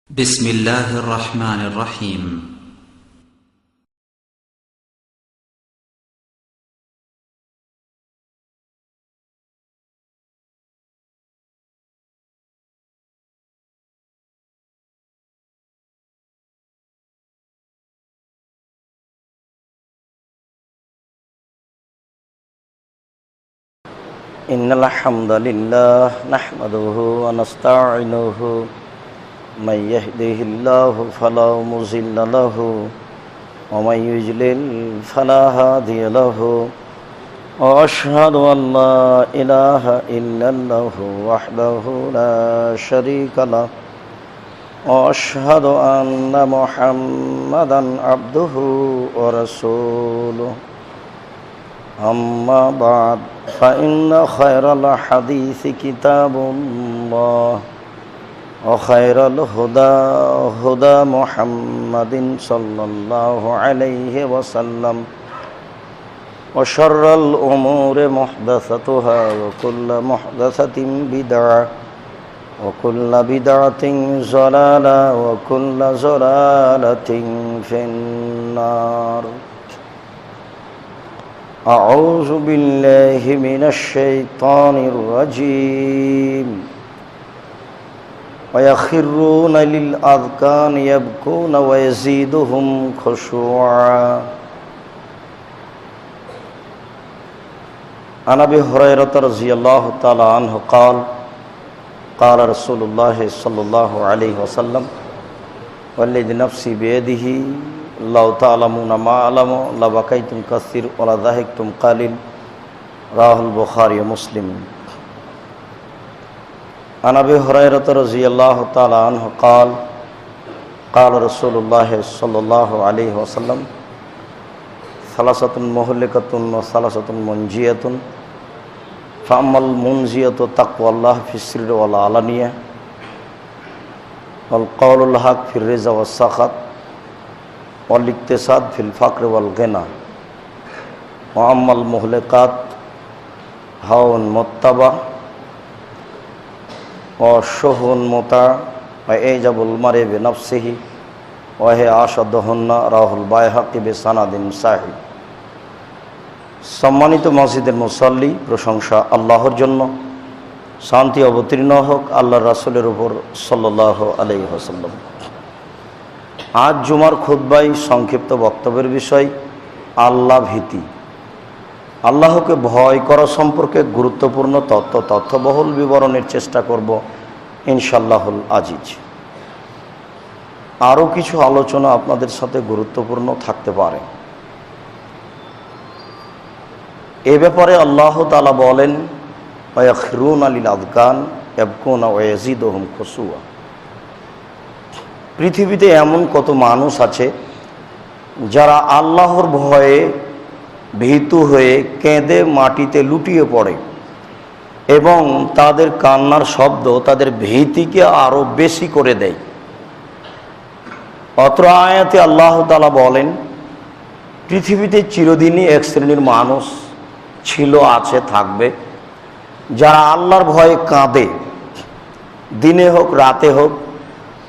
بسم الله الرحمن الرحيم إن الحمد لله نحمده ونستعينه من يهده الله فلا مضل له ومن يضلل فلا هادي له وأشهد أن لا إله إلا الله وحده لا شريك له وأشهد أن محمدا عبده ورسوله أما بعد فإن خير الحديث كتاب الله وخير الهدى هدى محمد صلى الله عليه وسلم وشر الأمور محدثتها وكل محدثة بدعة وكل بدعة ضلالة وكل ضلالة في النار أعوذ بالله من الشيطان الرجيم ويخرون للأذقان يبكون ويزيدهم خشوعا عن أبي هريرة رضي الله تعالى عنه قال قال رسول الله صلى الله عليه وسلم والذي نفسي بيده لو تعلمون ما أعلم لبكيتم كثير ولضحكتم قليل رواه البخاري ومسلم عن أبي هريرة رضي الله تعالى عنه قال قال رسول الله صلى الله عليه وسلم ثلاثة مهلكة وثلاثة منجية فأما المنجية تقوى الله في السر والعلانية والقول الحق في الرضا والسخط والاقتصاد في الفقر والغنى وأما المهلكات هوى متبع وشهو مطاع وإعجاب المرء بنفسه وهي أشدهن رواه البيهقي بسند صحيح সম্মানিত মসজিদের মুসল্লি, প্রশংসা আল্লাহর জন্য, শান্তি অবতীর্ণ হোক আল্লাহর রাসূলের উপর সাল্লাল্লাহু আলাইহি ওয়াসাল্লাম। আজ জুমার খুতবায় সংক্ষিপ্ত বক্তব্যের বিষয় আল্লাহ ভীতি। আল্লাহকে ভয় করা সম্পর্কে গুরুত্বপূর্ণ তথ্যবহুল বিবরণের চেষ্টা করব ইনশাআল্লাহুল আজিজ। আরও কিছু আলোচনা আপনাদের সাথে গুরুত্বপূর্ণ থাকতে পারে। এ ব্যাপারে আল্লাহ তাআলা বলেন ওয়ায়াখিরুনা লিল আযকান ইয়াবকুনা ওয়া ইয়াজিদুহুম খুশুয়া। পৃথিবীতে এমন কত মানুষ আছে যারা আল্লাহর ভয়ে ভীতু হয়ে কেঁদে মাটিতে লুটিয়ে পড়ে এবং তাদের কান্নার শব্দ তাদের ভীতিকে আরও বেশি করে দেয়। অত্র আয়াতে আল্লাহ তাআলা বলেন পৃথিবীতে চিরদিনই এক শ্রেণীর মানুষ ছিল, আছে, থাকবে যারা আল্লাহর ভয়ে কাঁদে, দিনে হোক রাতে হোক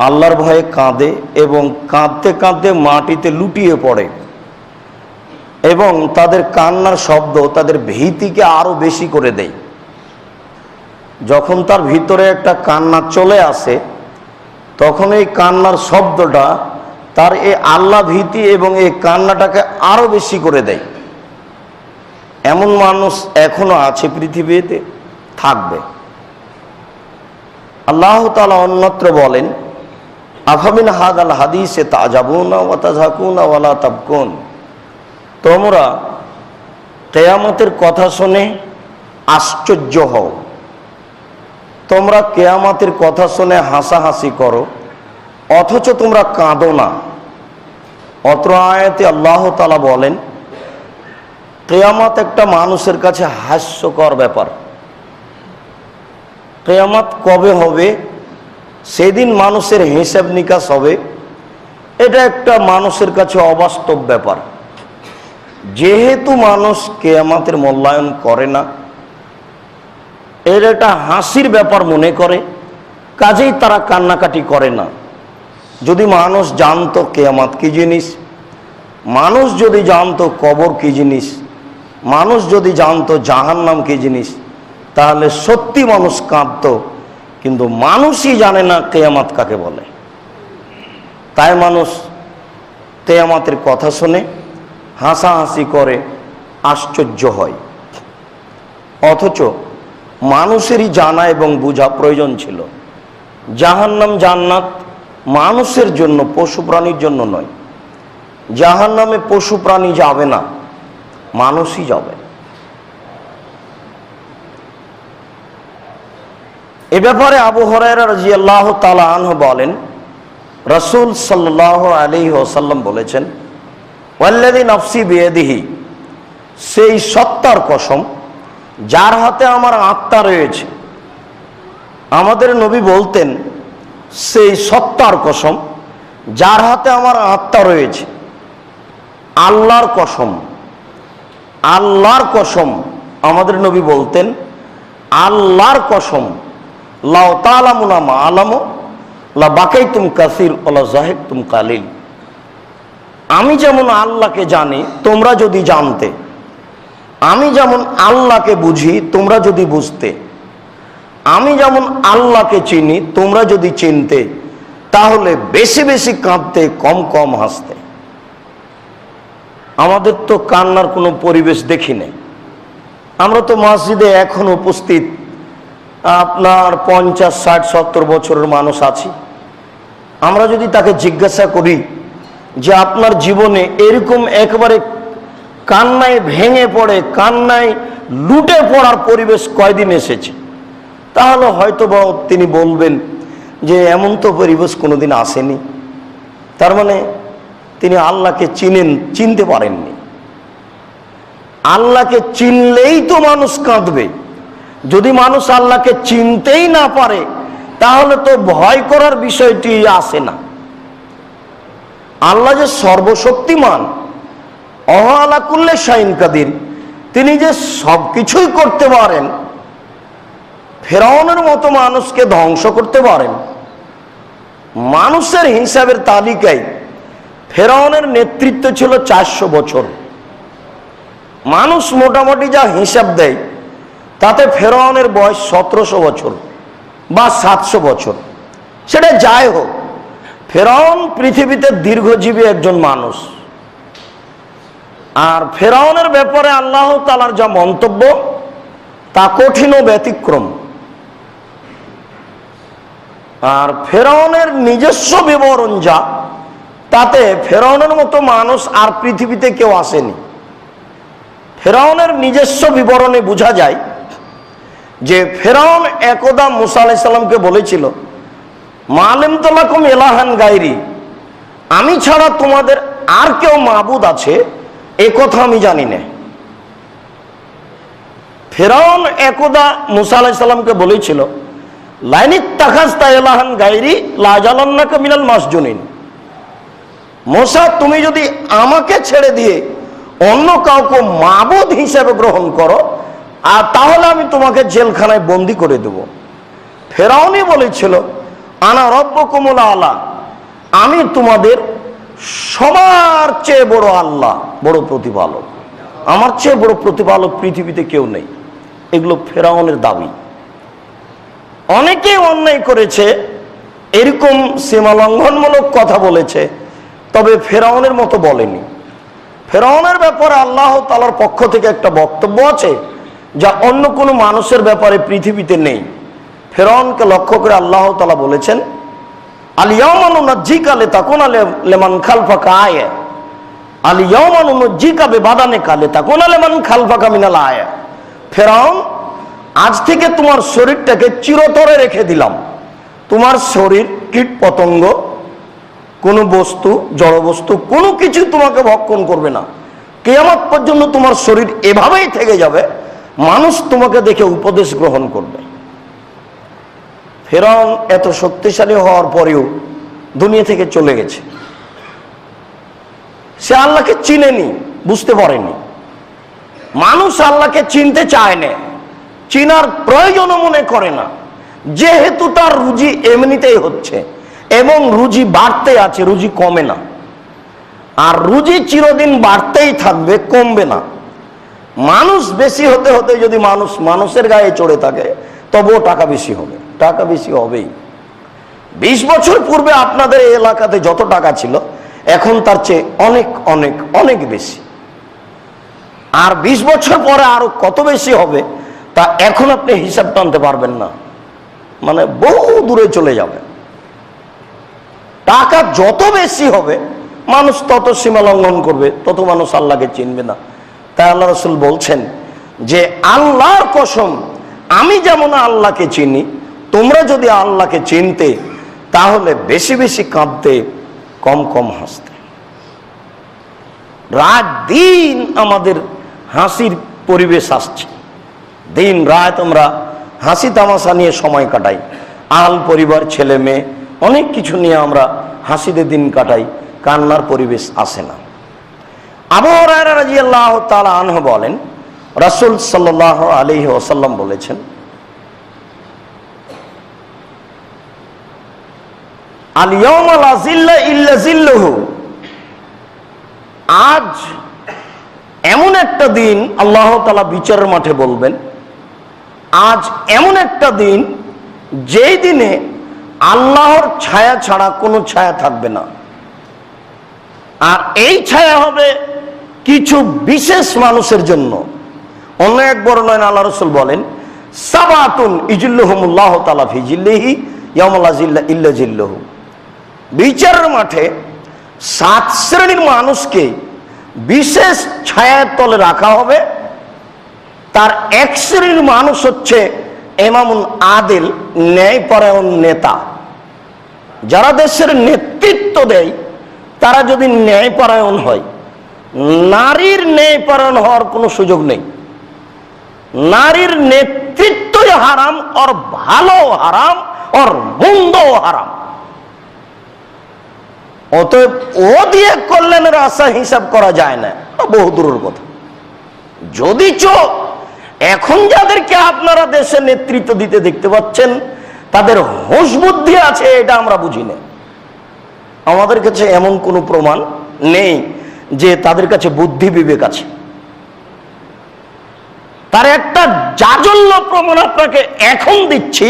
আল্লাহর ভয়ে কাঁদে এবং কাঁদতে কাঁদতে মাটিতে লুটিয়ে পড়ে এবং তাদের কান্নার শব্দ তাদের ভীতিকে আরও বেশি করে দেয়। যখন তার ভিতরে একটা কান্না চলে আসে তখন এই কান্নার শব্দটা তার এই আল্লাহ ভীতি এবং এই কান্নাটাকে আরও বেশি করে দেয়। এমন মানুষ এখনো আছে পৃথিবীতে, থাকবে। আল্লাহ তাআলা অন্যত্র বলেন আফামিন হাদাল হাদিসে তাজাবুনা ওয়া তাযহাকুনা ওয়া লা তাবকুন। তোমরা কিয়ামতের কথা শুনে আশ্চর্য হও, তোমরা কিয়ামতের কথা শুনে হাসাহাসি করো অথচ তোমরা কাঁদো না। অত্র আয়াতে আল্লাহ তাআলা বলেন কিয়ামত একটা মানুষের কাছে হাস্যকর ব্যাপার। কিয়ামত কবে হবে, সেদিন মানুষের হিসাব নিকাশ হবে, এটা একটা মানুষের কাছে অবাস্তব ব্যাপার। যেহেতু মানুষ কিয়ামতের মূল্যায়ন করে না, এর একটা হাসির ব্যাপার মনে করে, কাজেই তারা কান্নাকাটি করে না। যদি মানুষ জানতো কিয়ামত কি জিনিস, মানুষ যদি জানতো কবর কি জিনিস, মানুষ যদি জানতো জাহান্নাম কি জিনিস, তাহলে সত্যি মানুষ কাঁদতো। কিন্তু মানুষই জানে না কিয়ামত কাকে বলে। তাই মানুষ কিয়ামতের কথা শুনে হাসাহাসি করে, আশ্চর্য হয়। অথচ মানুষেরই জানা এবং বোঝা প্রয়োজন ছিল। জাহান্নাম জান্নাত মানুষের জন্য, পশু প্রাণীর জন্য নয়। জাহান্নামে পশু প্রাণী যাবে না, মানুষই যাবে। এ ব্যাপারে আবু হুরায়রা রাদিয়াল্লাহু তাআলা আনহু বলেন, রাসূল সাল্লাল্লাহু আলাইহি ওয়াসাল্লাম বলেছেন, ওয়াল্লাযী নাফসি বিয়াদিহি, সেই সত্তার কসম যার হাতে আমার আত্মা রয়েছে। আমাদের নবী বলতেন, সেই সত্তার কসম যার হাতে আমার আত্মা রয়েছে, আল্লাহর কসম, আল্লাহর কসম। আমাদের নবী বলতেন, আল্লাহর কসম, লাউ তা'লামুনা মা আলামু লা বাকাইতুম কাসীর ওয়া লা যাহিকতুম কালিল। আমি যেমন আল্লাহকে জানি, তোমরা যদি জানতে, আমি যেমন আল্লাহকে বুঝি, তোমরা যদি বুঝতে, আমি যেমন আল্লাহকে চিনি, তোমরা যদি চিনতে, তাহলে বেশি বেশি কাঁদতে, কম কম হাসতে। আমাদের তো কান্নার কোনো পরিবেশ দেখি নাই। আমরা তো মসজিদে এখন উপস্থিত আপনার 50, 60, 70 বছরের মানুষ আছি। আমরা যদি তাকে জিজ্ঞাসা করি যে আপনার জীবনে এরকম একেবারে কান্নায় ভেঙে পড়ে, কান্নায় লুটে পড়ার পরিবেশ কয়দিন এসেছে, তাহলে হয়তো তিনি বলবেন যে এমন তো পরিবেশ কোনোদিন আসেনি। তার মানে তিনি আল্লাহকে চিনতে পারেননি। আল্লাহকে চিনলেই তো মানুষ কাঁদবে। যদি মানুষ আল্লাহকে চিনতেই না পারে, তাহলে তো ভয় করার বিষয়টি আসে না। আল্লাহ যে সর্বশক্তিমান, ওয়া আলা কুল্লি শাইইন কাদির, তিনি যে সবকিছুই করতে পারেন। ফেরাউনের মতো মানুষকে ধ্বংস করতে পারেন। মানুষের হিসাবের তালিকায় ফেরাউনের নেতৃত্ব ছিল 400 বছর। মানুষ মোটামুটি যা হিসাব দেয়, তাতে ফেরাউনের বয়স 1700 বছর বা 700 বছর। সেটা যাই হোক, ফেরাউন পৃথিবীতে দীর্ঘজীবী একজন মানুষ। আর ফেরাউনের ব্যাপারে আল্লাহ তাআলার যা মন্তব্য, তা কঠিন ও ব্যতিক্রম। আর ফেরাউনের নিজস্ব বিবরণ যা, তাতে ফেরাউনের মতো মানুষ আর পৃথিবীতে কেউ আসেনি। ফেরাউনের নিজস্ব বিবরণে বোঝা যায় যে ফেরাউন একদা মুসা আলাইহিস সালামকে বলেছিল, মা আলিমতু লাকুম ইলাহান গায়রি, আমি ছাড়া তোমাদের আর কেউ মাবুদ আছে এ কথা আমি জানি না। ফেরাউন একদা মুসা আলাইহিস সালামকে বলেছিল, লাইনিত্তাখাযতা ইলাহান গায়রি লাজালান্নাকা মিনাল মাসজুনিন, মুসা তুমি যদি আমাকে ছেড়ে দিয়ে অন্য কাউকে মাবুদ হিসেবে গ্রহণ করো, আর তাহলে আমি তোমাকে জেলখানায় বন্দি করে দেব। ফেরাউনই বলেছিল, আনা রব্বুকুমুল আলা, আমি তোমাদের সবার চেয়ে বড় আল্লাহ, বড় প্রতিপালক। আমার চেয়ে বড় প্রতিপালক পৃথিবীতে কেউ নেই। এগুলো ফেরাউনের দাবি। অনেকেই অন্যায় করেছে, এরকম সীমালঙ্ঘনমূলক কথা বলেছে, তবে ফেরাউনের মতো বলেনি। ফেরাউনের ব্যাপারে আল্লাহ তাআলার পক্ষ থেকে একটা বক্তব্য আছে, যা অন্য কোনো মানুষের ব্যাপারে পৃথিবীতে নেই। ফেরাউনকে লক্ষ্য করে আল্লাহ তাআলা বলেছেন, আল ইয়াওমা নুনাজ্জিকা লিতাকুনা লিমান খালফাকা আয়া, আল ইয়াওমা নুনাজ্জিকা বিবাদানিকা লিতাকুনা লিমান খালফাকা মিনাল আয়া। ফেরাউন, আজ থেকে তোমার শরীরটাকে চিরতরে রেখে দিলাম। তোমার শরীর, কীট পতঙ্গ, কোনো বস্তু, জড় বস্তু, কোনো কিছু তোমাকে ভক্ষণ করবে না। কিয়ামত পর্যন্ত তোমার শরীর এভাবেই থেকে যাবে, মানুষ তোমাকে দেখে উপদেশ গ্রহণ করবে। ফেরাউন এত শক্তিশালী হওয়ার পরেও দুনিয়া থেকে চলে গেছে। সে আল্লাহকে চিনেনি, বুঝতে পারেনি। মানুষ আল্লাহকে চিনতে চায় না, চিনার প্রয়োজনও মনে করে না, যেহেতু তার রুজি এমনিতেই হচ্ছে, এবং রুজি বাড়তে আছে, রুজি কমে না। আর রুজি চিরদিন বাড়তেই থাকবে, কমবে না। মানুষ বেশি হতে হতে যদি মানুষের গায়ে চড়ে থাকে, তবুও টাকা বেশি হবে, টাকা বেশি হবেই। 20 বছর পূর্বে আপনাদের এই এলাকাতে যত টাকা ছিল, এখন তার চেয়ে অনেক অনেক অনেক বেশি। আর 20 বছর পরে আরো কত বেশি হবে তা এখন আপনি হিসাব টানতে পারবেন না, মানে বহু দূরে চলে যাবে। টাকা যত বেশি হবে, মানুষ তত সীমা লঙ্ঘন করবে, তত মানুষ আল্লাহকে চিনবে না। তাই আল্লাহ রাসূল বলছেন যে আল্লাহর কসম, আমি যেমন আল্লাহকে চিনি, তোমরা যদি আল্লাহকে চিনতে তাহলে বেশি বেশি কাঁদতে, কম কম হাসতে। রাত দিন আমাদের হাসির পরিবেশ আসছে, দিন রাত আমরা হাসি তামাশা নিয়ে সময় কাটাই, আল পরিবার, ছেলে মেয়ে, অনেক কিছু নিয়ে আমরা হাসিতে দিন কাটাই, কান্নার পরিবেশ আসে না। আবু হুরায়রা রাদিয়াল্লাহু তাআলা আনহু বলেন, রাসূল সাল্লাল্লাহু আলাইহি ওয়াসাল্লাম বলেছেন, আল ইয়াউমা লা জিল্লা ইল্লা জিল্লুহু, আজ এমন একটা দিন, আল্লাহ তাআলা বিচারের মাঠে বলবেন, আজ এমন একটা দিন যেই দিনে আল্লাহর ছায়া ছাড়া কোনো ছায়া থাকবে না। আর এই ছায়া হবে কিছু বিশেষ মানুষের জন্য। অন্য এক বর্ণনায় আল্লাহ রাসূল বলেন, সাবাতুন ইজিল্লুহুমুল্লাহু তাআলা ফি জিল্লিহি ইয়াউমা লা জিল্লা ইল্লা জিল্লুহু। বিচারের মাঠে 7 শ্রেণীর মানুষকে বিশেষ ছায়ার তলে রাখা হবে। তার এক শ্রেণীর মানুষ হচ্ছে ইমামুন আদিল, ন্যায়পরায়ণ নেতা। যারা দেশের নেতৃত্ব দেয় তারা যদি ন্যায়পরায়ণ হয়, নারীর ন্যায়পরায়ণ হওয়ার কোনো সুযোগ নেই। নারীর নেতৃত্বই হারাম, ওর ভালো হারাম, ওর মন্দও হারাম। অতএব ও দিয়ে কল্যাণের আশা হিসাব করা যায় না, বহু দূরের কথা। যদি এখন যাদেরকে আপনারা দেশে নেতৃত্ব দিতে দেখতে পাচ্ছেন, তাদের হোশ বুদ্ধি আছে, এটা আমরা বুঝি না। আমাদের কাছে এমন কোনো প্রমাণ নেই যে তাদের কাছে বুদ্ধি বিবেক আছে। তার একটা জাজল্য প্রমাণ আপনাকে এখন দিচ্ছি,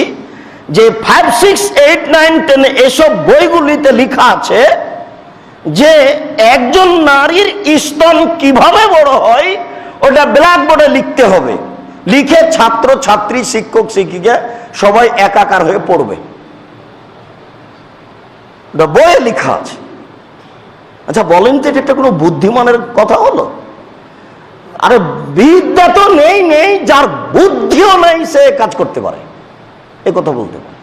যে 5, 6, 8, 9, 10 এসব বইগুলিতে লেখা আছে যে একজন নারীর স্তন কিভাবে বড় হয় ওটা ব্ল্যাকবোর্ডে লিখতে হবে। লিখে ছাত্র ছাত্রী, শিক্ষক শিক্ষিকা সবাই একাকার হয়ে পড়বে, ওটা বইয়ে লেখা আছে। আচ্ছা বলেন তো, এটা কোনো বুদ্ধিমানের কথা হলো? আরে বিদ্যা তো নেই, যার বুদ্ধিও নাই সে কাজ করতে পারে, এ কথা বলতে পারে।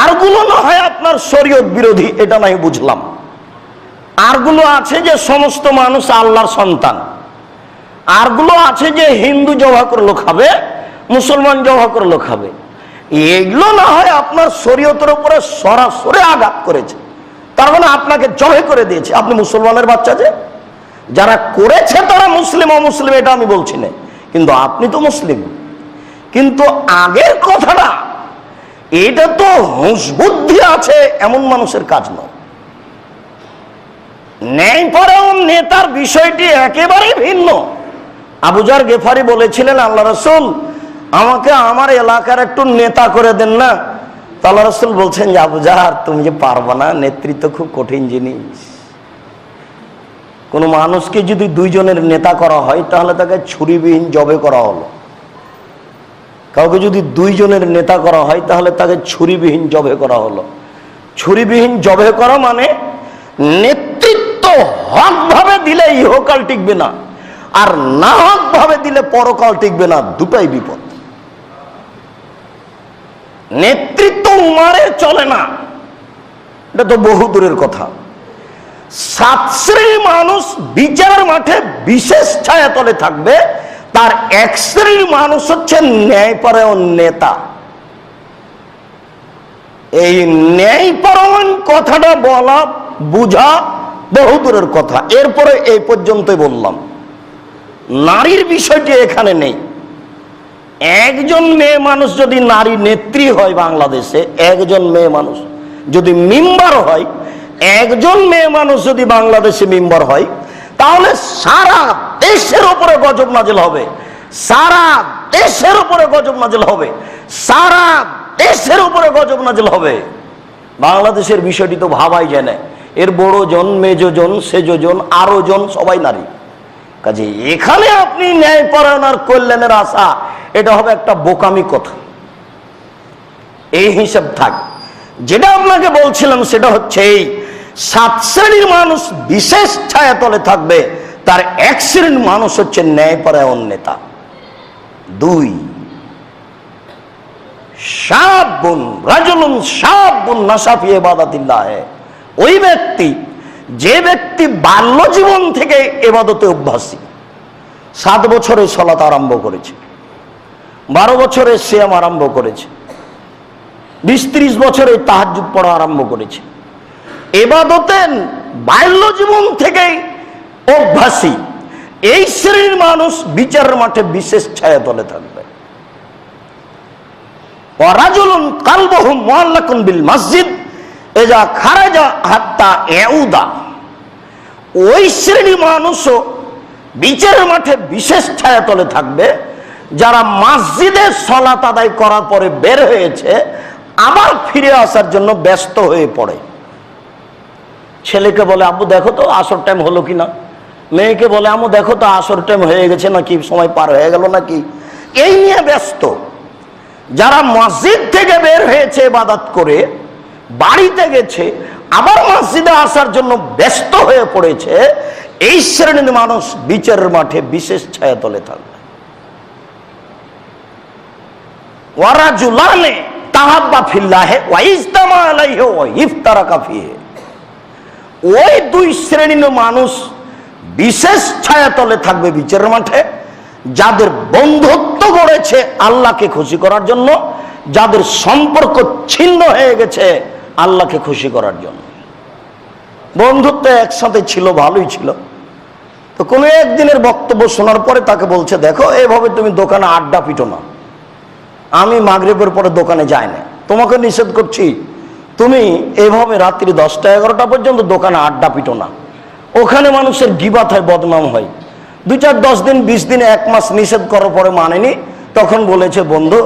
আরগুলো না হয় আপনার শরীয়ত বিরোধী, এটা নাই বুঝলাম। আরগুলো আছে যে সমস্ত মানুষ আল্লাহর সন্তান। আরগুলো আছে যে হিন্দু জবাহ করলো খাবে, মুসলমান জবাহ করলো খাবে। এগুলো না হয় আপনার শরীয়তের উপরে সরাসরি আঘাত করেছে, তার মানে আপনাকে জবাহ করে দিয়েছে। আপনি মুসলমানের বাচ্চা, যে যারা করেছে তারা মুসলিম অমুসলিম এটা আমি বলছি না, কিন্তু আপনি তো মুসলিম। কিন্তু আগের কথাটা, এটা তো হুঁশ বুদ্ধি আছে এমন মানুষের কাজ নয়। ন্যায়পরায়ণ নেতার বিষয়টি একেবারেই ভিন্ন। আবু যার গেফারি বলেছিলেন, আল্লাহ রাসূল আমাকে আমার এলাকার একটু নেতা করে দেন না। তো আল্লাহ রাসূল বলছেন যে আবু যার, তুমি যে পারবা না, নেতৃত্ব খুব কঠিন জিনিস। কোন মানুষকে যদি 2 জনের নেতা করা হয় তাহলে তাকে ছুরিবিহীন জবে করা হলো। কাউকে যদি 2 জনের নেতা করা হয় তাহলে তাকে ছুরিবিহীন জবে করা হলো। ছুরিবিহীন জবে করা মানে নেতৃত্ব হক ভাবে দিলে ইহকাল টিকবে না, আর না হক ভাবে দিলে পরকাল টিকবে না, দুটাই বিপদ। নেতৃত্ব উমারে চলে না, এটা তো বহু দূরের কথা। 7 শ্রেণীর মানুষ বিচারের মাঠে বিশেষ ছায়াতলে থাকবে। তার এক শ্রেণীর মানুষ হচ্ছে ন্যায়পরায়ণ নেতা। এই ন্যায়পরায়ণ কথাটা বলা বুঝা বহু দূরের কথা। এরপরে এই পর্যন্তই বললাম, নারীর বিষয়টি এখানে নেই। একজন মেয়ে মানুষ যদি নারী নেত্রী হয় বাংলাদেশে, একজন মেয়ে মানুষ যদি মেম্বার হয়, একজন মেয়ে মানুষ যদি বাংলাদেশে মেম্বার হয়, তাহলে সারা দেশের উপরে গজব নাজিল হবে, সারা দেশের উপরে গজব নাজিল হবে, সারা দেশের উপরে গজব নাজিল হবে। বাংলাদেশের বিষয়টি তো ভাবাই যায় না। এর বড় জন, মেজজন, সেজজন, আরো জন সবাই নারী। কাজে এখানে আপনি ন্যায়পরায়ণ আর কল্যাণের আশা, এটা হবে একটা বোকামি কথা। এই হিসাব থাক। যেটা আপনাকে বলছিলাম সেটা হচ্ছে এই 7 শ্রেণীর মানুষ বিশেষ ছায়াতলে থাকবে, তার 1 শ্রেণীর মানুষ হচ্ছে ন্যায়পরায়ণ নেতা। 2, শাবুন রাজুলুন শাবুন নাশা ফি ইবাদাতিল্লাহ, ওই ব্যক্তি যে ব্যক্তি বাল্য জীবন থেকে ইবাদতে অভ্যাসী, 7 বছরে সালাত আরম্ভ করেছে, 12 বছরে সিয়াম আরম্ভ করেছে, 20-30 বছরে তাহাজ্জুদ পড়া আরম্ভ করেছে, ইবাদতে বাল্য জীবন থেকেই অভ্যাসী, এই শ্রেণীর মানুষ বিচারের মাঠে বিশেষ ছায়াতলে থাকবে। ওয়ারাজুলুন কালবুহু মুআল্লাকুন বিল মসজিদ ইজা খারাজা হাত্তা ইয়াউদা, ওই শ্রেণীর মানুষও বিচারের মাঠে বিশেষ ছায়াতলে থাকবে যারা মসজিদে সালাত আদায় করার পরে বের হয়েছে, আবার ফিরে আসার জন্য ব্যস্ত হয়ে পড়ে। ছেলেকে বলে আব্বু দেখো তো আসর টাইম হলো কিনা, মেয়েকে বলে আম্মু দেখো তো আসর টাইম হয়ে গেছে নাকি, সময় পার হয়ে গেল নাকি, এই নিয়ে ব্যস্ত। যারা মসজিদ থেকে বের হয়েছে ইবাদত করে, বাড়িতে গেছে, আবার মসজিদে আসার জন্য ব্যস্ত হয়ে পড়েছে, এই শ্রেণীর মানুষ বিচারের মাঠে বিশেষ ছায়াতলে থাকবে। ওয়ারাজুলানে তাহাব্বা ফিল্লাহি ওয়া ইজতামা আলাইহি ওয়া ইফতারাকা ফিহি, ওই 2 শ্রেণীর মানুষ বিশেষ ছায়াতলে থাকবে বিচারের মাঠে, যাদের বন্ধুত্ব গড়েছে আল্লাহকে খুশি করার জন্য, যাদের সম্পর্ক ছিন্ন হয়ে গেছে আল্লাহকে খুশি করার জন্য। বন্ধুত্ব একসাথে ছিল, ভালোই ছিল, তো কোনো একদিনের বক্তব্য শোনার পরে তাকে বলছে দেখো এভাবে তুমি দোকানে আড্ডা পিটো না, আমি মাগরিবের পরে দোকানে যাই না, তোমাকে নিষেধ করছি তুমি এভাবে রাত্রি 10টা-11টা পর্যন্ত দোকানে আড্ডা পিটো না, ওখানে মানুষের গিবাত হয়, বদনাম হয়। 2-4-10 দিন 20 দিন 1 মাস নিষেধ করার পরে মানেনি, তখন বলেছে বন্ধু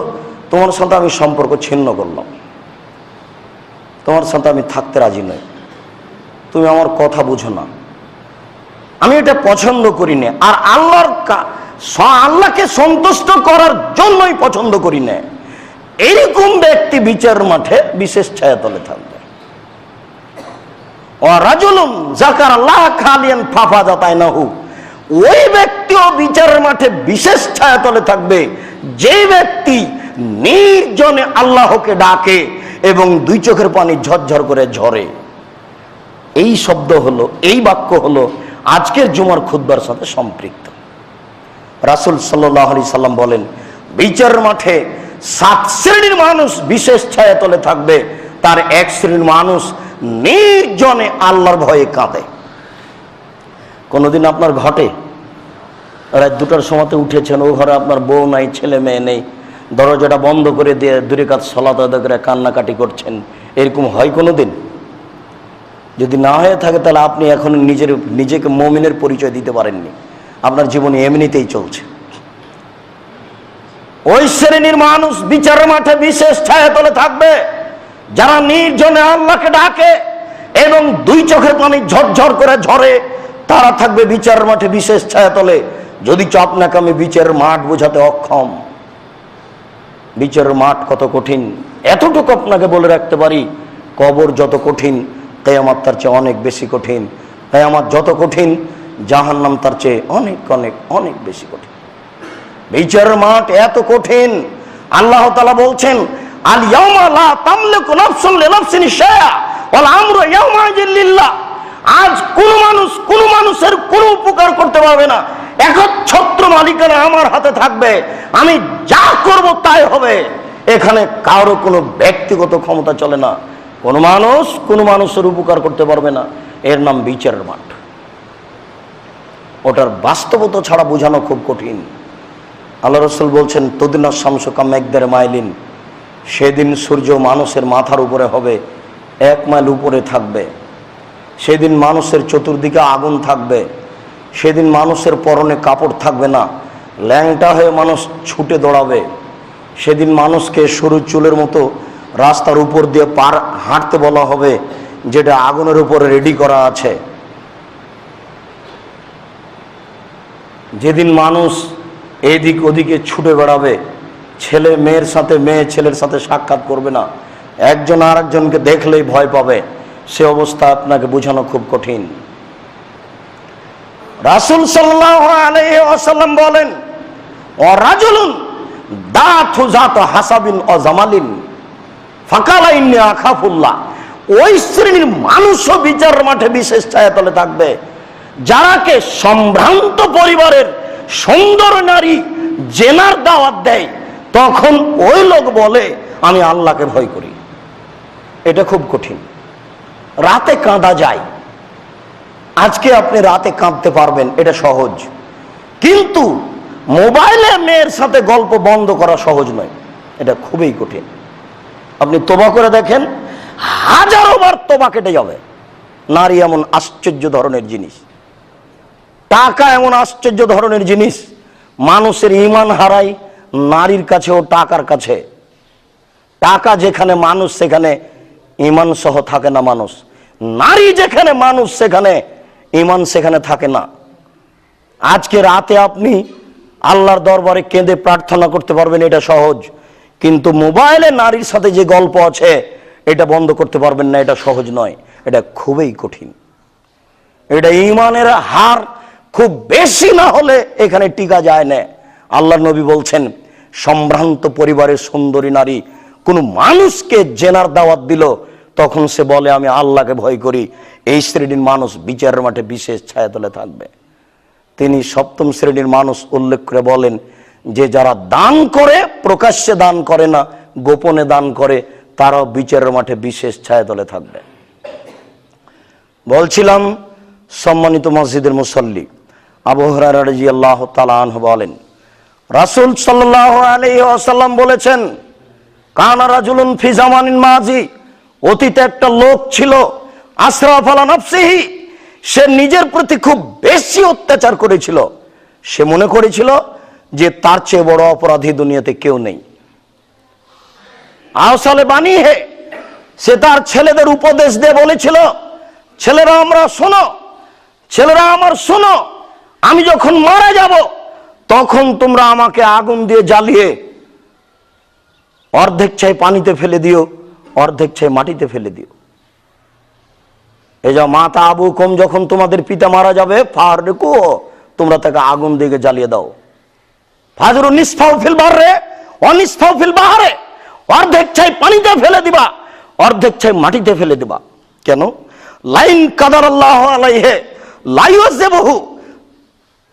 তোমার সাথে আমি সম্পর্ক ছিন্ন করলাম, তোমার সাথে আমি থাকতে রাজি নই, তুমি আমার কথা বুঝো না, আমি এটা পছন্দ করি না, আর আল্লাহকে সন্তুষ্ট করার জন্যই পছন্দ করি না। এইরকম ব্যক্তি বিচার মাঠে বিশেষ ছায়াতলে থাকবে। ওয়ারাজুলুন যাকারাল্লাহ খালিয়ান ফাফাযাত আইনাহু, ওই ব্যক্তিও বিচারের মাঠে বিশেষ ছায়াতলে থাকবে যে ব্যক্তি নির্জনে আল্লাহকে ডাকে এবং 2 চোখের পানি ঝরঝর করে ঝরে। এই শব্দ হলো, এই বাক্য হলো আজকের জুমার খুতবার সাথে সম্পৃক্ত। রাসূল সাল্লাল্লাহু আলাইহি সাল্লাম বলেন বিচারের মাঠে 7 শ্রেণীর মানুষ বিশেষ ছায়াতলে থাকবে, তার 1 শ্রেণীর মানুষ নির্জনে আল্লাহর ভয়ে কাঁদে। কোনোদিন আপনার ঘটে রাত 2টার সময়তে উঠেছেন, ও ঘরে আপনার বউ নাই, ছেলে মেয়ে নেই, দরজাটা বন্ধ করে দিয়ে 2 রাকাত সালাত আদায় করে কান্নাকাটি করছেন, এরকম হয় কোনোদিন? যদি না হয়ে থাকে তাহলে আপনি এখন নিজেকে মুমিনের পরিচয় দিতে পারেননি, আপনার জীবনে এমনিতেই চলছে। ওই শ্রেণীর মানুষ বিচারের মাঠে বিশেষ ছায়াতলে থাকবে যারা নির্জনে আল্লাহকে ডাকে এবং 2 চোখের পানি ঝরঝর করে ঝরে, তারা থাকবে বিচারের মাঠে বিশেষ ছায়াতলে। যদি আপনাকে আমি বিচারের মাঠ বোঝাতে অক্ষম, বিচারের মাঠ কত কঠিন এতটুকু আপনাকে বলে রাখতে পারি, কবর যত কঠিন কিয়ামত তার চেয়ে অনেক বেশি কঠিন, কিয়ামত যত কঠিন জাহান্নাম তার চেয়ে অনেক অনেক অনেক বেশি কঠিন। বিচারের মাঠ এত কঠিন, আল্লাহ তাআলা বলছেন আল ইয়াউমা লা তামলিকু নাফসুন লিনাফসিন শাইআ ওয়াল আমরু ইয়াউমাইযিন লিল্লাহ। আজ কোন মানুষের কোনো উপকার করতে পারবে না, একচ্ছত্র মালিকানা আমার হাতে থাকবে, আমি যা করব তাই হবে। এখানে কারো কোনো ব্যক্তিগত ক্ষমতা চলে না, কোনো মানুষের উপকার করতে পারবে না। এর নাম বিচারের মাঠ। ওটার বাস্তবতা ছাড়া বোঝানো খুব কঠিন। আল্লাহ রসুল বলছেন তদিন শামসু কামেকদের মাইলিন, সেদিন সূর্য মানুষের মাথার উপরে হবে, 1 মাইল উপরে থাকবে। সেদিন মানুষের চতুর্দিকে আগুন থাকবে। সেদিন মানুষের পরনে কাপড় থাকবে না, ল্যাংটা হয়ে মানুষ ছুটে দৌড়াবে। সেদিন মানুষকে সরু চুলের মতো রাস্তার উপর দিয়ে হাঁটতে বলা হবে, যেটা আগুনের উপরে রেডি করা আছে। যেদিন মানুষ এদিক ওদিকে ছুটে বেড়াবে, ছেলে মেয়ের সাথে মেয়ে ছেলের সাথে সাক্ষাৎ করবে না, একজন আর একজনকে দেখলেই ভয় পাবে, সে অবস্থা আপনাকে বোঝানো খুব কঠিন। রাসূল সাল্লাল্লাহু আলাইহি ওয়াসাল্লাম বলেন, ও রাজুলুন দাতু জাত হাসাবিন ও জামালিন ফাকালা ইন্নী আখাফুল্লাহ, ওই শ্রেণীর মানুষও বিচার মাঠে বিশেষ ছায়াতলে থাকবে, যারাকে সম্ভ্রান্ত পরিবারের সুন্দর নারী জেনার দাওয়াত দেয়, তখন ওই লোক বলে আমি আল্লাহকে ভয় করি। এটা খুব কঠিন। রাতে কাঁদা যায়, আজকে আপনি রাতে কাঁদতে পারবেন, এটা সহজ। কিন্তু মোবাইলে মেয়ের সাথে গল্প বন্ধ করা সহজ নয়, এটা খুবই কঠিন। আপনি তোবা করে দেখেন, হাজারো বার তোবা কেটে যাবে। নারী এমন আশ্চর্য ধরনের জিনিস, টাকা এমন আশ্চর্য ধরনের জিনিস, মানুষের ঈমান হারায় নারীর কাছে ও টাকার কাছে। টাকা যেখানে মানুষ সেখানে ঈমান সহ থাকে না মানুষ, নারী যেখানে মানুষ সেখানে ঈমান সেখানে থাকে না। আজকে রাতে আপনি আল্লাহর দরবারে কেঁদে প্রার্থনা করতে পারবেন, এটা সহজ। কিন্তু মোবাইলে নারীর সাথে যে গল্প আছে এটা বন্ধ করতে পারবেন না, এটা সহজ নয়, এটা খুবই কঠিন। এটা ঈমানের হার খুব বেশি না হলে এখানে টিকা যায় না। আল্লাহর নবী বলছেন, সম্ভ্রান্ত পরিবারের সুন্দরী নারী কোন মানুষকে জেনার দাওয়াত দিল, তখন সে বলে আমি আল্লাহকে ভয় করি, এই শ্রেণীর মানুষ বিচারের মাঠে বিশেষ ছায়াতলে থাকবে। তিনি 7ম শ্রেণীর মানুষ উল্লেখ করে বলেন যে যারা দান করে, প্রকাশ্যে দান করে না, গোপনে দান করে, তারাও বিচারের মাঠে বিশেষ ছায়াতলে থাকবে। বলছিলাম, সম্মানিত মসজিদের মুসল্লি, আবু হুরায়রা রাদিয়াল্লাহু তাআলা আনহু বলেন, রাসূল সাল্লাল্লাহু আলাইহি ওয়াসাল্লাম বলেছেন, কানা রাজুলুন ফি জামানিন মাজি, অতীতে একটা লোক ছিল, আসরাফ আলা নাফসিহি, সে নিজের প্রতি খুব বেশি অত্যাচার করেছিল। সে মনে করেছিল যে তার চেয়ে বড় অপরাধী দুনিয়াতে কেউ নেই। আওসালে বানি হে, সে তার ছেলেদের উপদেশ দিয়ে বলেছিল, ছেলেরা আমরা শোনো, ছেলেরা আমার শোনো, আমি যখন মারা যাব তখন তোমরা আমাকে আগুন দিয়ে জ্বালিয়ে অর্ধেক চাই পানিতে ফেলে দিও, অর্ধেক চাই মাটিতে ফেলে দিও। এই যে মাতা আবু কম, যখন তোমাদের পিতা মারা যাবে, ফারকু, তোমরা তাকে আগুন দিয়ে জ্বালিয়ে দাও। ফাজরু নিসফাউ ফিল বাররে অনিসফাউ ফিল বাহরে, অর্ধেক চাই পানিতে ফেলে দিবা, অর্ধেক চাই মাটিতে ফেলে দিবা। কেন? লাইন কাদার আল্লাহ আলাইহে লাইয়াযিবহু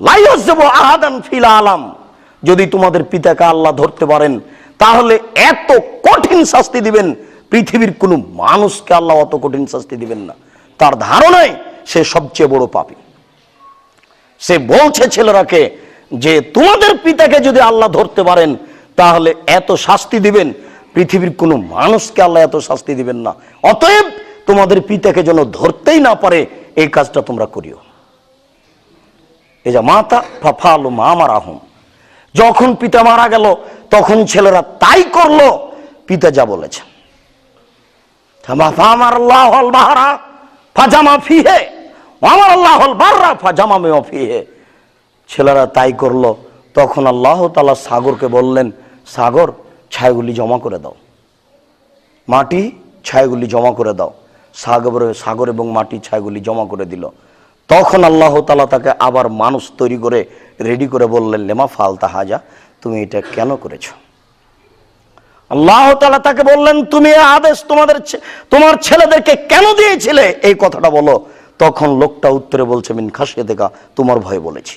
লাইয়াযিবু আহাদান ফিল আলাম, যদি তোমাদের পিতাকে আল্লাহ ধরতে পারেন তাহলে এত কঠিন শাস্তি দিবেন, পৃথিবীর কোন মানুষকে আল্লাহ অত কঠিন শাস্তি দিবেন না। তার ধারণায় সে সবচেয়ে বড় পাপী। সে বলছে ছেলেরাকে যে তোমাদের পিতাকে যদি আল্লাহ ধরতে পারেন তাহলে এত শাস্তি দিবেন, পৃথিবীর কোনো মানুষকে আল্লাহ এত শাস্তি দিবেন না। অতএব তোমাদের পিতাকে যেন ধরতেই না পারে এই কাজটা তোমরা করিও। এই যে মাতা ফাফালু মা মারাহুম, যখন পিতা মারা গেল তখন ছেলেরা তাই করলো পিতা যা বলেছে। আমার আল্লাহুল বাহরা ফাজামা ফিহে আমার আল্লাহুল বাররা ফাজামা ফিহে, ছেলেরা তাই করলো। তখন আল্লাহ তাআলা সাগরকে বললেন, সাগর ছায়াগুলি জমা করে দাও, মাটি ছায়াগুলি জমা করে দাও। সাগর এবং মাটি ছায়াগুলি জমা করে দিল। তখন আল্লাহ তাআলা তাকে আবার মানুষ তৈরি করে রেডি করে বললেন, লেমা ফালতা হাজা, তুমি এটা কেন করেছো? আল্লাহ তাআলা তাকে বললেন, তুমি এই আদেশ তোমার ছেলেদেরকে কেন দিয়েছিলে, এই কথাটা বলো। তখন লোকটা উত্তরে বলছে, মিন খাশিয়াতিকা, তোমার ভয়ে বলেছি।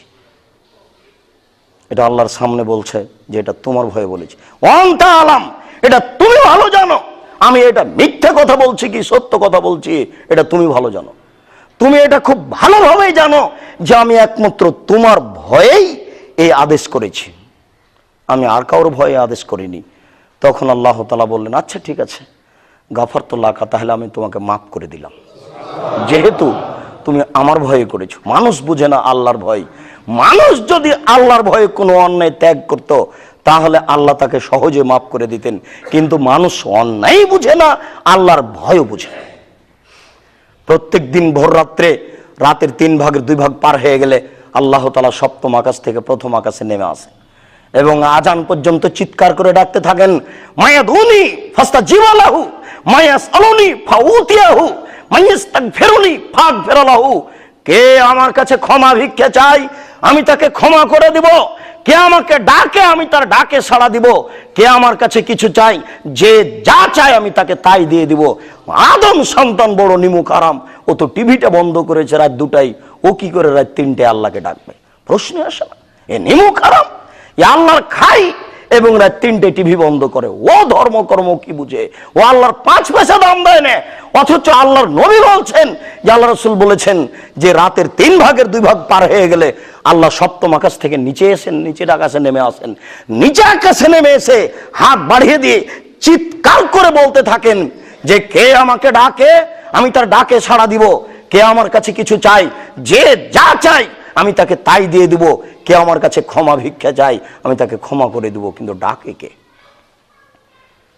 এটা আল্লাহর সামনে বলছে যে এটা তোমার ভয়ে বলেছি। ওয়ান্তা আলাম, এটা তুমি ভালো জানো আমি এটা মিথ্যা কথা বলছি কি সত্য কথা বলছি, এটা তুমি ভালো জানো। তুমি এটা খুব ভালোভাবেই জানো যে আমি একমাত্র তোমার ভয়েই এই আদেশ করেছি। আমি আর কারোর ভয়ে আদেশ করিনি। তখন আল্লাহ তাআলা বললেন, আচ্ছা ঠিক আছে, গাফারতু লাকা, তাহলে আমি তোমাকে মাফ করে দিলাম, যেহেতু তুমি আমার ভয়ে করেছো। মানুষ বুঝে না আল্লাহর ভয়। মানুষ যদি আল্লাহর ভয়ে কোনো অন্যায় ত্যাগ করত, তাহলে আল্লাহ তাকে সহজে মাফ করে দিতেন। কিন্তু মানুষ অন্যায় বুঝে না, আল্লাহর ভয়ও বুঝে না। প্রত্যেক দিন ভোর রাত্রে রাতের 3 ভাগের 2 ভাগ পার হয়ে গেলে আল্লাহ তাআলা সপ্তম আকাশ থেকে প্রথম আকাশে নেমে আসেন এবং আজান পর্যন্ত চিৎকার করে ডাকতে থাকেন, মায়াদুনি ফাস্তাজিবা লাহু, মায়াসআলুনি ফাউতিয়াহু, মায়াস্তাগফিরুনি ফাগফিরলাহু। কে আমার কাছে ক্ষমা ভিক্ষা চাই, আমি তাকে ক্ষমা করে দিব। কে আমাকে ডাকে, আমি তার ডাকে সাড়া দিব। কে আমার কাছে কিছু চাই, যে যা চায় আমি তাকে তাই দিয়ে দিব। আদম সন্তান বড় নিমুখ আরাম, ও তো টিভিটা বন্ধ করেছে রাত 2টায়, ও কি করে রাত 3টায় আল্লাহকে ডাকবে? প্রশ্ন আসে না। এ নিমুখ আরাম, এ আল্লাহর খাই এবং রাত 3টায় টিভি বন্ধ করে। ও ধর্মকর্ম কি বুঝে? ও আল্লাহর 5 পয়সা দাম দেয় না। অথচ আল্লাহর নবী বলছেন, যে আল্লাহ রাসূল বলেছেন যে রাতের 3 ভাগের 2 ভাগ পার হয়ে গেলে আল্লাহ সপ্তম আকাশ থেকে নিচে এসেন, নিচের আকাশে নেমে আসেন। নিচে আকাশে নেমে এসে হাত বাড়িয়ে দিয়ে চিৎকার করে বলতে থাকেন যে কে আমাকে ডাকে, আমি তার ডাকে সাড়া দিব। কে আমার কাছে কিছু চাই, যে যা চাই আমি তাকে তাই দিয়ে দিব। কে আমার কাছে ক্ষমা ভিক্ষা চাই, আমি তাকে ক্ষমা করে দিব। কিন্তু ডাকে কে?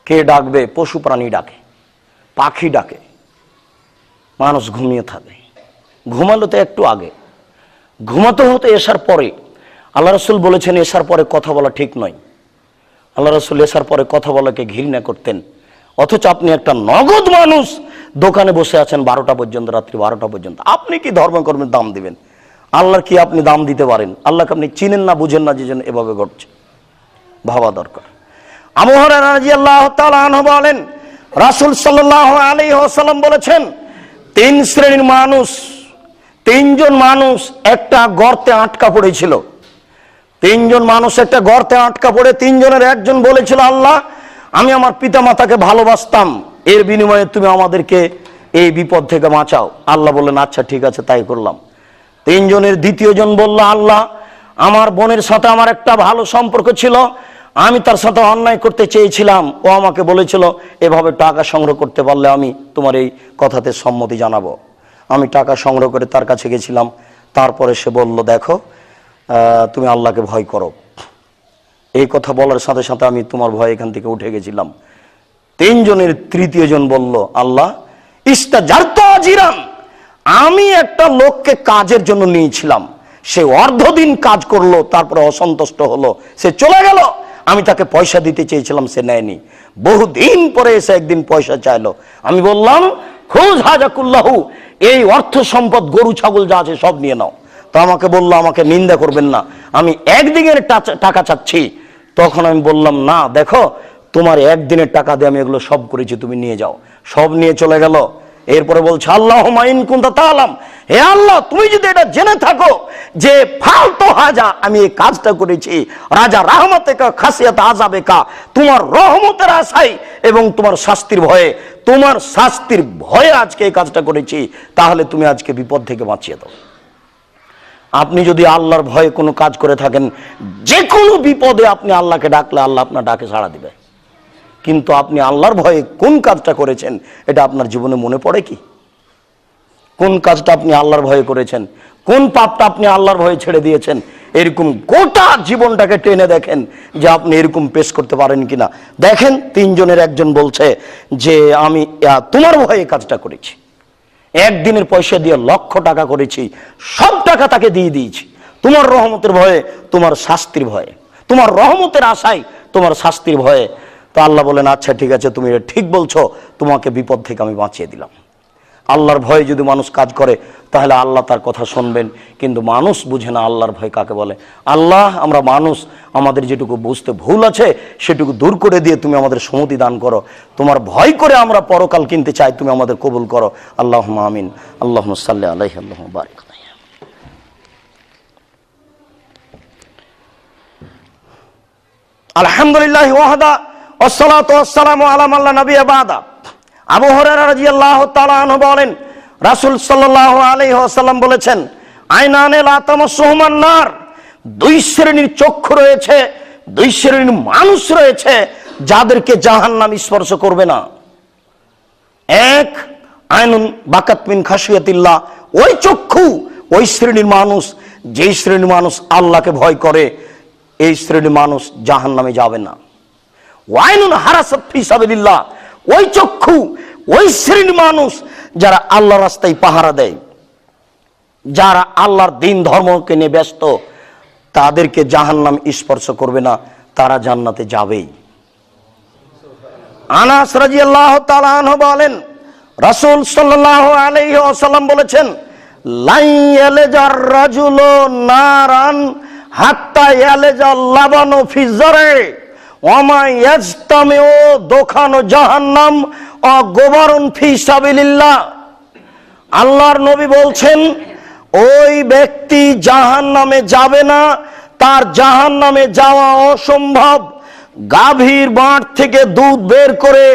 কে ডাকবে? পশু প্রাণী ডাকে, পাখি ডাকে। মানুষ ঘুমিয়ে থাকে। ঘুমালো তো একটু আগে, ঘুমাতে হতো এশার পরে। আল্লাহ রাসূল বলেছেন এশার পরে কথা বলা ঠিক নয়। আল্লাহ রাসূল এশার পরে কথা বলাকে ঘৃণা করতেন। অথচ আপনি একটা নগদ মানুষ, দোকানে বসে আছেন 12টা পর্যন্ত, রাত্রি 12টা পর্যন্ত। আপনি কি ধর্মকর্মের দাম দিবেন? আল্লাহর কি আপনি দাম দিতে পারেন? আল্লাহকে আপনি চিনেন না, বুঝেন না, যে জন্য এভাবে ঘটছে। ভাবা দরকার। আবু হুরায়রা রাদিয়াল্লাহু তাআলা আনহু বলেন, রাসূল সাল্লাল্লাহু আলাইহি ওয়াসাল্লাম বলেছেন, 3 শ্রেণীর মানুষ, 3 জন মানুষ একটা গর্তে আটকা পড়েছিল। 3 জন মানুষ একটা গর্তে আটকা পড়ে 3 জনের একজন বলেছিল, আল্লাহ আমি আমার পিতামাতাকে ভালোবাসতাম, এর বিনিময়ে তুমি আমাদেরকে এই বিপদ থেকে বাঁচাও। আল্লাহ বললেন, আচ্ছা ঠিক আছে, তাই করলাম। 3 জনের দ্বিতীয় জন বলল, আল্লাহ আমার বোনের সাথে আমার একটা ভালো সম্পর্ক ছিল, আমি তার সাথে অন্যায় করতে চেয়েছিলাম, ও আমাকে বলেছিল এভাবে টাকা সংগ্রহ করতে পারলে আমি তোমার এই কথাতে সম্মতি জানাবো। আমি টাকা সংগ্রহ করে তার কাছে গেছিলাম। তারপরে সে বলল, দেখো তুমি আল্লাহকে ভয় করো। এই কথা বলার সাথে সাথে আমি তোমার ভয় এখান থেকে উঠে গেছিলাম। 3 জনের তৃতীয় জন বলল, আল্লাহ ইস্তাজারতু আজিরান, আমি একটা লোককে কাজের জন্য নিয়েছিলাম, সে অর্ধদিন কাজ করলো, তারপরে অসন্তুষ্ট হলো, সে চলে গেল। আমি তাকে পয়সা দিতে চেয়েছিলাম, সে নেয়নি। বহুদিন পরে এসে একদিন পয়সা চাইলো। আমি বললাম, খুজ হাজাকুল্লাহু, এই অর্থ সম্পদ গরু ছাগল যা আছে সব নিয়ে নাও। তো আমাকে বললো, আমাকে নিন্দা করবেন না, আমি একদিনের টাকা চাচ্ছি। তখন আমি বললাম, না দেখো, তোমার একদিনের টাকা দিয়ে আমি এগুলো সব করেছি, তুমি নিয়ে যাও। সব নিয়ে চলে গেল। এরপরে বলছে, আল্লাহুম্মা ইন কুনতা তাআলাম, হে আল্লাহ তুমি যদি এটা জেনে থাকো যে ফালতু হাজা, আমি এই কাজটা করেছি রাজা রাহমাতেকা খাসিয়াত আযাবেকা, তোমার রহমতের আশায় এবং তোমার শাস্তির ভয়ে, তোমার শাস্তির ভয়ে আজকে এই কাজটা করেছি, তাহলে তুমি আজকে বিপদ থেকে বাঁচিয়ে দাও। আপনি যদি আল্লাহর ভয়ে কোনো কাজ করে থাকেন, যে কোনো বিপদে আপনি আল্লাহকে ডাকলে আল্লাহ আপনার ডাকে সাড়া দিবে। কিন্তু আপনি আল্লাহর ভয়ে কোন কাজটা করেছেন এটা আপনার জীবনে মনে পড়ে কি? কোন কাজটা আপনি আল্লাহর ভয়ে করেছেন? কোন পাপটা আপনি আল্লাহর ভয়ে ছেড়ে দিয়েছেন? এরকম গোটা জীবনটাকে টেনে দেখেন যে আপনি এরকম পেশ করতে পারেন কিনা। দেখেন 3 জনের একজন বলছে যে আমি তোমার ভয়ে কাজটা করেছি, একদিনের পয়সা দিয়ে লক্ষ টাকা করেছি, সব টাকা তাকে দিয়ে দিয়েছি, তোমার রহমতের ভয়ে, তোমার শাস্তির ভয়ে, তোমার রহমতের আশায়, তোমার শাস্তির ভয়ে। তো আল্লাহ বলেন, আচ্ছা ঠিক আছে, তুমি এটা ঠিক বলছো, তোমাকে বিপদ থেকে আমি বাঁচিয়ে দিলাম। আল্লাহর ভয়ে যদি মানুষ কাজ করে তাহলে আল্লাহ তার কথা শুনবেন। কিন্তু মানুষ বুঝে না আল্লাহর ভয় কাকে বলে। আল্লাহ আমরা মানুষ, আমাদের যেটুকু বুঝতে ভুল আছে সেটুকু দূর করে দিয়ে তুমি আমাদের সম্মতি দান করো। তোমার ভয় করে আমরা পরকাল কিনতে চাই, তুমি আমাদের কবুল করো। আল্লাহুম্মা আমিন। আল্লাহুম্মা সাল্লি আলাইহি আল্লাহুম্মা বারিক আলাইহি। আলহামদুলিল্লাহি ওয়াহদা ওয়াসসালাতু ওয়াসসালামু আলা মান লা নাবিয়্যা বা'দা। আবু হুরায়রা রাদিয়াল্লাহু তাআলা আনহু বলেন, রাসূল সাল্লাল্লাহু আলাইহি ওয়াসাল্লাম বলেছেন, আইনানে লা তামাসসুহুমান নার, 2 শ্রেণীর চক্ষু রয়েছে, দুই শ্রেণীর মানুষ রয়েছে যাদেরকে জাহান্নাম স্পর্শ করবে না। এক, আইনুন বাকাত মিন খাশিয়াতিল্লাহ, ওই চক্ষু, ওই শ্রেণীর মানুষ, যেই শ্রেণীর মানুষ আল্লাহকে ভয় করে, এই শ্রেণীর মানুষ জাহান্নামে যাবে না। ওয়াইনুন হারাসাত ফি সাবিলিল্লাহ, ওই চক্ষু, ওই শ্রেণীর মানুষ যারা আল্লাহর রাস্তায় পাহারা দেয়, যারা আল্লাহর দ্বীন ধর্মকে নিয়ে ব্যস্ত, তাদেরকে জাহান্নাম স্পর্শ করবে না, তারা জান্নাতে যাবেই। আনাস রাদিয়াল্লাহু তাআলা আনহু বলেন, রাসূল সাল্লাল্লাহু আলাইহি ওয়াসাল্লাম বলেছেন, লাই ইয়ালাজার রাজুলু নারান হাত্তা ইয়ালাজাল লাবানু ফি যারে ওয়া মা ইয়াজতামিউ দুখানু জাহান্নাম ওয়া গুবারুন ফি সাবিলিল্লাহ। আল্লাহর নবী বলছেন, ওই ব্যক্তি জাহান্নামে যাবে না, তার জাহান্নামে যাওয়া অসম্ভব। গাভীর বাঁট থেকে দুধ বের করে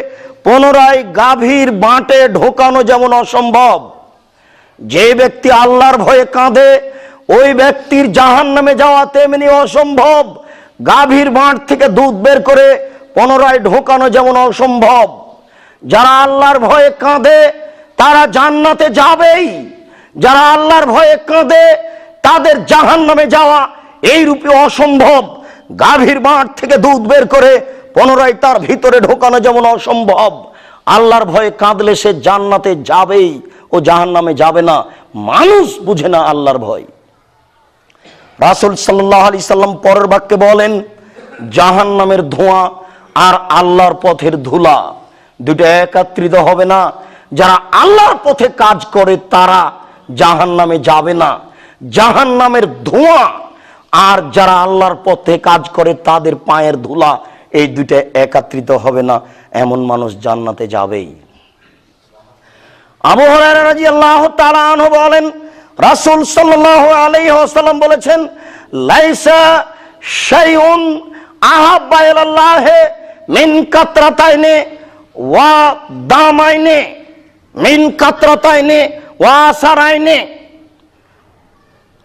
পুনরায় গাভীর বাঁটে ঢোকানো যেমন অসম্ভব, যে ব্যক্তি আল্লাহর ভয়ে কাঁদে ওই ব্যক্তির জাহান্নামে যাওয়া তেমনি অসম্ভব। গাভীর বাঁট থেকে দুধ বের করে পুনরায় ঢোকানো যেমন অসম্ভব। যারা আল্লাহর ভয়ে কাঁদে তারা জান্নাতে যাবেই, যারা আল্লাহর ভয়ে কাঁদে তাদের জাহান্নামে যাওয়া এই রূপে অসম্ভব। গাভীর বাঁট থেকে দুধ বের করে পুনরায় তার ভিতরে ঢোকানো যেমন অসম্ভব, আল্লাহর ভয়ে কাঁদলে সে জান্নাতে যাবেই, ও জাহান্নামে যাবে না। মানুষ বুঝে না আল্লাহর ভয়। রাসূল সাল্লাল্লাহু আলাইহি সাল্লাম পরের বাক্যে বলেন, জাহান্নামের ধোঁয়া আর আল্লাহর পথের ধুলা দুটো একত্রিত হবে না। যারা আল্লাহর পথে কাজ করে তারা জাহান্নামে যাবে না। জাহান্নামের ধোঁয়া আর যারা আল্লাহর পথে কাজ করে তাদের পায়ের ধুলা, এই দুইটা একত্রিত হবে না, এমন মানুষ জান্নাতে যাবেই। আবু হুরায়রা রাদিয়াল্লাহু তাআলা আনহু বলেন, রাসূল সাল্লাল্লাহু আলাইহি ওয়াসাল্লাম বলেছেন, লাইসা শাইউন আহাব্বা ইলাল্লাহি মিন কাতরাতাইনি ওয়া দামাইনি মিন কাতরাতাইনি ওয়া আসারাইনি।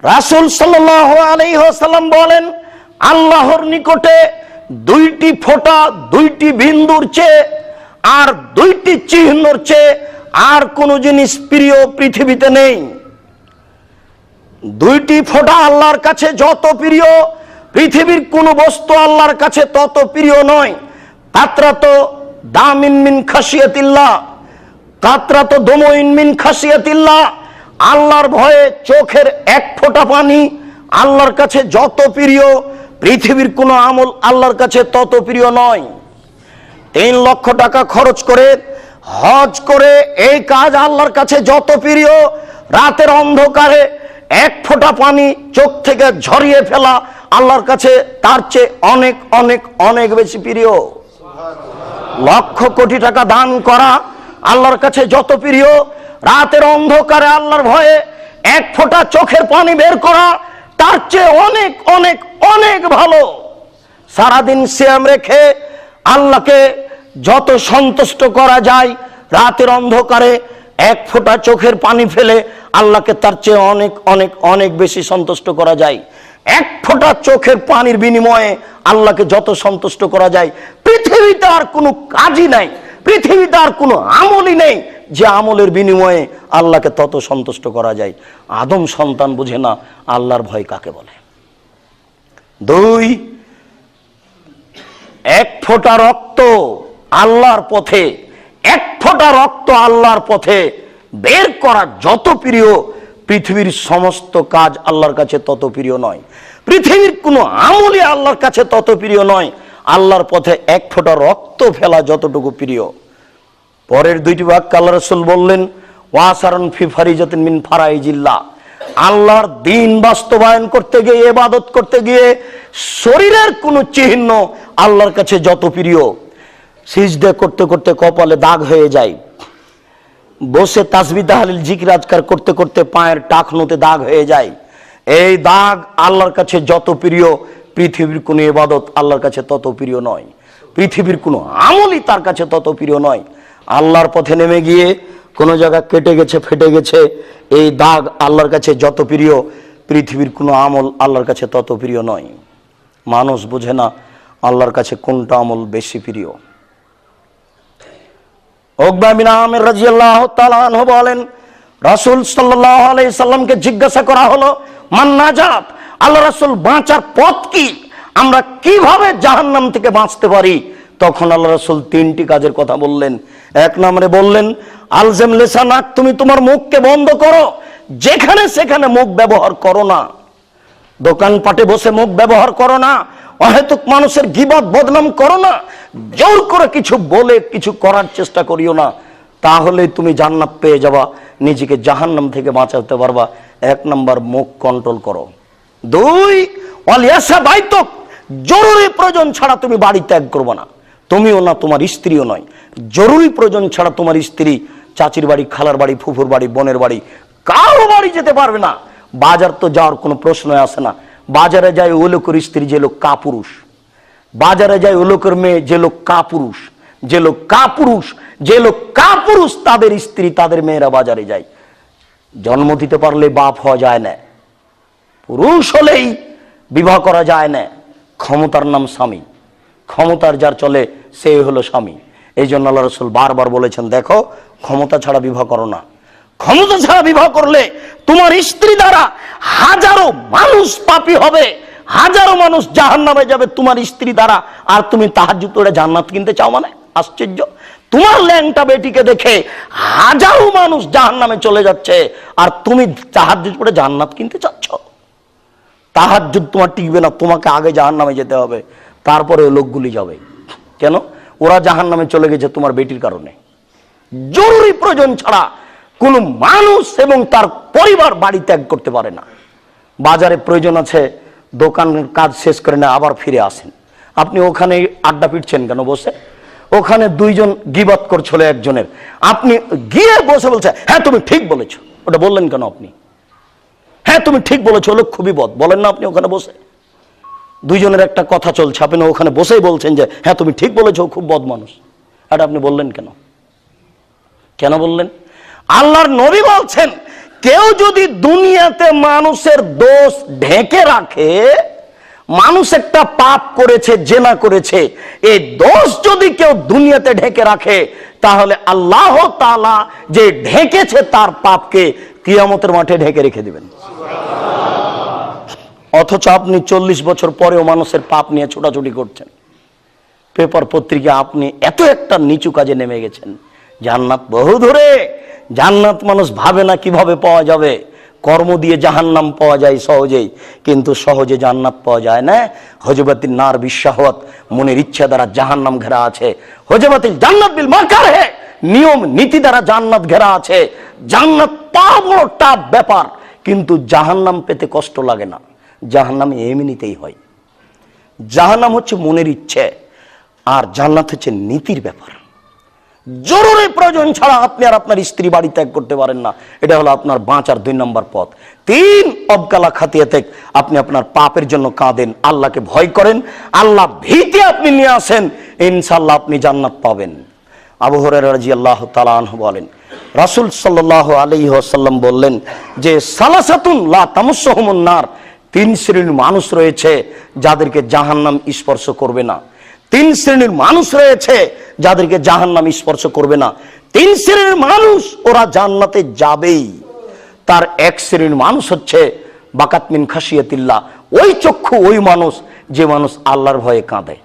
রাসূল সাল্লাল্লাহু আলাইহি ওয়াসাল্লাম বলেন, আল্লাহর নিকটে দুইটি ফোঁটা, দুইটি বিন্দুর চেয়ে আর দুইটি চিহ্নর চেয়ে আর কোন জিনিস প্রিয় পৃথিবীতে নেই। দুইটি ফোঁটা আল্লাহর কাছে যত প্রিয়, পৃথিবীর কোন বস্তু আল্লাহর কাছে তত প্রিয় নয়। কাতরাত দামিন মিন খাশিয়াতিল্লাহ, কাতরাত দমইন মিন খাশিয়াতিল্লাহ, আল্লাহর ভয়ে চোখের এক ফোঁটা পানি আল্লাহর কাছে যত প্রিয়, পৃথিবীর কোন আমল আল্লাহর কাছে তত প্রিয় নয়। 3 লক্ষ টাকা খরচ করে হজ করে এই কাজ আল্লাহর কাছে যত প্রিয়, রাতের অন্ধকারে এক ফোঁটা পানি চোখ থেকে ঝরিয়ে ফেলা আল্লাহর কাছে তার চেয়ে অনেক অনেক অনেক বেশি প্রিয়। লক্ষ কোটি টাকা দান করা আল্লাহর কাছে যত প্রিয়, রাতের অন্ধকারে আল্লাহর ভয়ে এক ফোঁটা চোখের পানি বের করা তার চেয়ে অনেক অনেক অনেক ভালো। সারাদিন সিয়াম রেখে আল্লাহকে যত সন্তুষ্ট করা যায়, রাতের অন্ধকারে এক ফোঁটা চোখের পানি ফেলে আল্লাহকে তার চেয়ে অনেক অনেক অনেক বেশি সন্তুষ্ট করা যায়। এক ফোঁটা চোখের পানির বিনিময়ে আল্লাহকে যত সন্তুষ্ট করা যায়, পৃথিবীতে আর কোনো কাজই নাই, পৃথিবীতে আর কোনো আমলই নেই যে আমলের বিনিময়ে আল্লাহকে তত সন্তুষ্ট করা যায়। আদম সন্তান বুঝে না আল্লাহর ভয় কাকে বলে। 2, এক ফোঁটা রক্ত আল্লাহর পথে, এক ফোঁটা রক্ত আল্লাহর পথে বের করা যত প্রিয়, পৃথিবীর সমস্ত কাজ আল্লাহর কাছে তত প্রিয় নয়। পৃথিবীর কোনো আমলই আল্লাহর কাছে তত প্রিয় নয়, আল্লাহর পথে এক ফোঁটা রক্ত ফেলা যতটুকু প্রিয়। পরের 2টি বাক্য আল্লাহ রাসূল বললেন, ওয়াসারুন ফি ফারিজাতিন মিন ফারাইজিল্লাহ, আল্লাহর দ্বীন বাস্তবায়ন করতে গিয়ে, ইবাদত করতে গিয়ে শরীরের কোনো চিহ্ন আল্লাহর কাছে যত প্রিয়। সিজদা করতে করতে কপালে দাগ হয়ে যায়, বসে তাসবিহ তাহলিল জিকির আজকার করতে করতে পায়ের টাকনুতে দাগ হয়ে যায়, এই দাগ আল্লাহর কাছে যত প্রিয়, পৃথিবীর কোনো ইবাদত আল্লাহর কাছে তত প্রিয় নয়, পৃথিবীর কোনো আমলই তার কাছে তত প্রিয় নয়। আল্লাহর পথে নেমে গিয়ে কোনো জায়গা কেটে গেছে, ফেটে গেছে, এই দাগ আল্লাহর কাছে যত প্রিয়, পৃথিবীর কোনো আমল আল্লাহর কাছে তত প্রিয় নয়। মানুষ বুঝে না আল্লাহর কাছে কোনটা আমল বেশি প্রিয়? উকবা বিন আমির রাদিয়াল্লাহু তাআলা আনহু বলেন, রাসূল সাল্লাল্লাহু আলাইহি সাল্লামকে জিজ্ঞাসা করা হলো, মান নাজাত, আল্লাহ রাসূল বাঁচার পথ কি, আমরা কিভাবে জাহান্নাম থেকে বাঁচতে পারি? তখন আল্লাহ রাসূল তিনটি কাজের কথা বললেন। এক নম্বরে বললেন, আলজাম লিসানাক, তুমি তোমার মুখকে বন্ধ করো, যেখানে সেখানে মুখ ব্যবহার করো না, দোকানপাটে বসে মুখ ব্যবহার করো না, অহেতুক মানুষের গীবত বদনাম করো না, জোর করে কিছু বলে কিছু করার চেষ্টা করিও না, তাহলে তুমি জান্নাত পেয়ে যাবা, নিজেকে জাহান্নাম থেকে বাঁচাতে পারবা। এক নাম্বার, মুখ কন্ট্রোল করো। দুই, ওয়ালিয়াসা বাইতুক, জরুরি প্রয়োজন ছাড়া তুমি বাড়ি ত্যাগ করবে না, তুমিও না, তোমার স্ত্রীও নয়। জরুরি প্রয়োজন ছাড়া তোমার স্ত্রী চাচির বাড়ি, খালার বাড়ি, ফুফুর বাড়ি, বোনের বাড়ি, কারো বাড়ি যেতে পারবে না। বাজার তো যাওয়ার কোনো প্রশ্নই আসে না। বাজারে যায় ওই লোকের স্ত্রী যে লোক কাপুরুষ, বাজারে যায় ওই লোকের মেয়ে যে লোক কাপুরুষ, যে লোক কাপুরুষ, যে লোক কাপুরুষ তাদের স্ত্রী, তাদের মেয়েরা বাজারে যায়। জন্ম দিতে পারলে বাপ হওয়া যায় না, পুরুষ হলেই বিবাহ করা যায় না। ক্ষমতার নাম স্বামী, ক্ষমতার যার চলে সে হলো স্বামী। এই জন্য আল্লাহ রাসূল বারবার বলেছেন, দেখো ক্ষমতা ছাড়া বিবাহ করো না। ক্ষমতা ছাড়া বিবাহ করলে তোমার স্ত্রী দ্বারা হাজারো মানুষ পাপী হবে, হাজারো মানুষ জাহান্নামে যাবে তোমার স্ত্রী দ্বারা, আর তুমি তাহাজ্জুদ পড়ে জান্নাত কিনতে চাও? মানে আশ্চর্য! তোমার ল্যাংটা বেটিকে দেখে হাজারো মানুষ জাহান্নামে চলে যাচ্ছে, আর তুমি তাহাজ্জুদ পড়ে জান্নাত কিনতে চাচ্ছ? তাহাজ্জুদ তোমার টিকবে না, তোমাকে আগে জাহান্নামে যেতে হবে, তারপরে ওই লোকগুলি যাবে। কেন? ওরা জাহান্নামে চলে গেছে তোমার বেটির কারণে। জরুরি প্রয়োজন ছাড়া কোনো মানুষ এবং তার পরিবার বাড়ি ত্যাগ করতে পারে না। বাজারে প্রয়োজন আছে, দোকানের কাজ শেষ করে না আবার ফিরে আসেন, আপনি ওখানে আড্ডা পিটছেন কেন বসে? ওখানে দুইজন গীবত করছিল একজনের, আপনি গিয়ে বসে বলছে, হ্যাঁ তুমি ঠিক বলেছো। ওটা বললেন কেন আপনি? হ্যাঁ তুমি ঠিক বলেছো, লোক খুবই বদ, বলেন না আপনি ওখানে বসে? দুইজনের একটা কথা চলছে, আপনি ওখানে বসেই বলছেন যে হ্যাঁ তুমি ঠিক বলেছো, খুব বদ মানুষ। এটা আপনি বললেন কেন? কেন বললেন? আল্লাহর নবী বলছেন, কেউ যদি দুনিয়াতে মানুষের দোষ ঢেকে রাখে, মানুষ একটা পাপ করেছে, জেনা করেছে, এই দোষ যদি কেউ দুনিয়াতে ঢেকে রাখে, তাহলে আল্লাহ তাআলা যে ঢেকেছে তার পাপকে কিয়ামতের মাঠে ঢেকে রেখে দিবেন। অথচ আপনি 40 বছর পরেও মানুষের পাপ নিয়ে ছোটাছুটি করছেন, পেপার পত্রিকা আপনি এত একটা নিচু কাজে নেমে গেছেন। জান্নাত বহু দূরে, জান্নাত মানুষ ভাবে না কিভাবে পাওয়া যাবে। কর্ম দিয়ে জাহান্নাম পাওয়া যায় সহজেই, কিন্তু সহজে জান্নাত পাওয়া যায় না। হজবাতিন নার বিশাহওয়াত, মনের ইচ্ছা দ্বারা জাহান্নাম ঘেরা আছে। হজবাতিল জান্নাত বিল মাকার হে, নিয়ম নীতি দ্বারা জান্নাত ঘেরা আছে। জান্নাত পাওয়া বড় টাফ ব্যাপার, কিন্তু জাহান্নাম পেতে কষ্ট লাগে না, জাহান্নাম এমনিতেই হয়। জাহান্নাম হচ্ছে মনের ইচ্ছে, আর জান্নাত হচ্ছে নীতির ব্যাপার। জরুরি প্রয়োজন ছাড়া আপনি আর আপনার স্ত্রী বাড়ি ত্যাগ করতে পারেন না, এটা হলো আপনার বাঁচার 2 নম্বর পথ। 3, অবকালা খাতিয়াতে, আপনি আপনার পাপের জন্য কাঁদেন, আল্লাহকে ভয় করেন, আল্লাহ ভীতি আপনি নিয়ে আসেন, ইনশাআল্লাহ আপনি জান্নাত পাবেন। আবু হুরায়রা রাদিয়াল্লাহু তাআলা আনহু বলেন, রাসূল সাল্লাল্লাহু আলাইহি ওয়াসাল্লাম বললেন যে সালাসাতুন লা তামাসসুহুমুন নার, 3 শ্রেণীর মানুষ রয়েছে যাদেরকে জাহান্নাম স্পর্শ করবে না। 3 শ্রেণীর মানুষ রয়েছে যাদেরকে জাহান্নাম স্পর্শ করবে না। 3 শ্রেণীর মানুষ, ওরা জান্নাতে যাবেই। তার 1 শ্রেণীর মানুষ হচ্ছে বাকাত মিন খাশিয়াতিল্লাহ, ওই চক্ষু, ওই মানুষ যে মানুষ আল্লাহর ভয়ে কাঁদে।